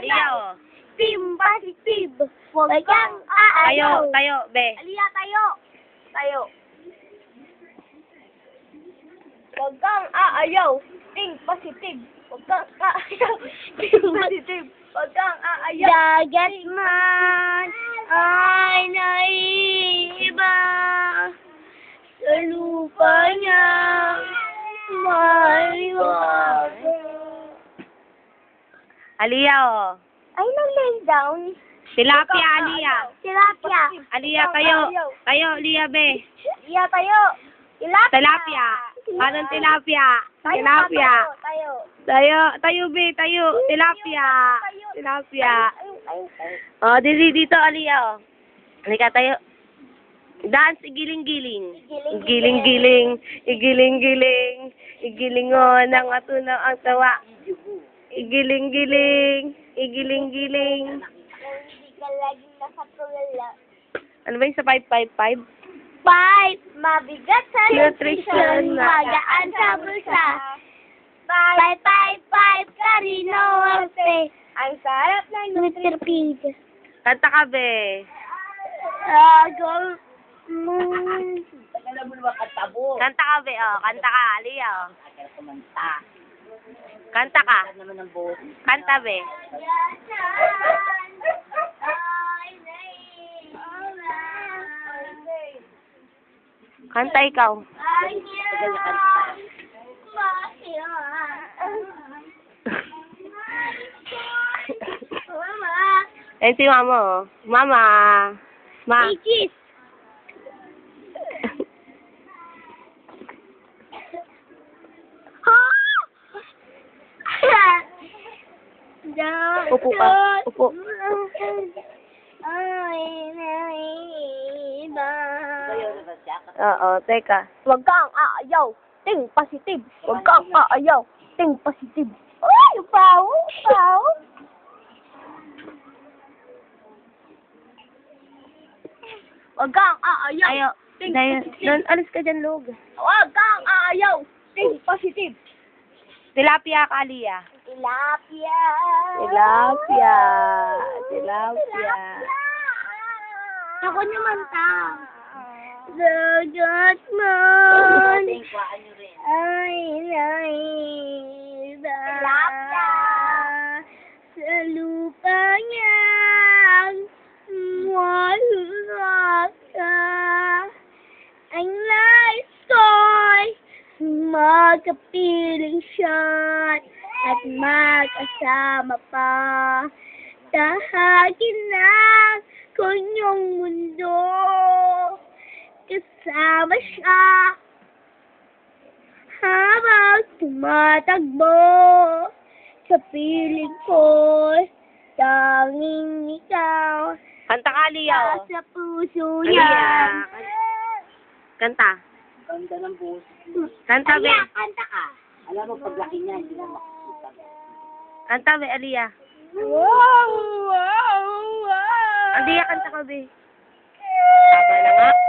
Leo. Team positive. Huwag kang Tayo, aayaw. tayo, be. Aliyah, tayo. Tayo. Huwag kang aayaw. Think positive. Huwag kang aayaw. Think positive. Huwag kang aayaw. Dagat man ay naiiba sa lupa niya maliwaga. Aliyah, oh. Ay, nag-lay down. Tilapia, Aliyah. Tilapia. Aliyah, tayo. Tayo, Aliyah, be. Aliyah, tayo. Tilapia. Tilapia. Anong tilapia? Tayo, Tilapia. Tayo. Tayo, tayo, be, tayo. Tilapia. Tilapia. Oh, dito, Aliyah, oh. Halika, tayo. Dance, igiling-giling. Igiling-giling. Igiling-giling. Igilingon ang atunaw ang tawa. Igiling-giling. Igiling-giling. Hindi ka laging nakatulala. Ano ba yung sa 555? 5. Mabigat sa Nutrition. magaan sa bulsa. 5. Karino Arte. Ang sarap ng Nutripid. Kanta ka, be. Gold moon. Kanta ka, be. Oh, kanta ka, Aliyah, oh. Kanta ka. Kanta, be. Kanta ikaw. Eh, si mama, oh. Mama. Ma. Cheese. Upo ka. Upo. Oo, teka. Huwag kang aayaw. Think positive. Huwag kang aayaw. Think positive. Uy, pao. Huwag kang aayaw. Ayo. Think Dahil, positive. doon, alis ka dyan, Log. Huwag kang aayaw. Think positive. Tilapia ka, Aliyah. Tilapia. Tilapia. Tilapia. Ako naman ta. Dagat man. Ay, naiba. Sa lupa niyang maluwaka. Ang nais ko'y magkapiling shot at magkasama pa. Tahagin na kanyang mundo. Kasama siya habang tumatakbo. Sa piling ko'y tanging ikaw. Kanta ka, Aliyah, oh. Sa puso niya. Aliyah. Kanta. Ganda ng buhos. Kanta, be. Kanta ka. Alam mo, paglaki niya, hindi na makikita. Kanta, be, Aliyah. Wow! Aliyah, kanta ka, be. Tama na nga.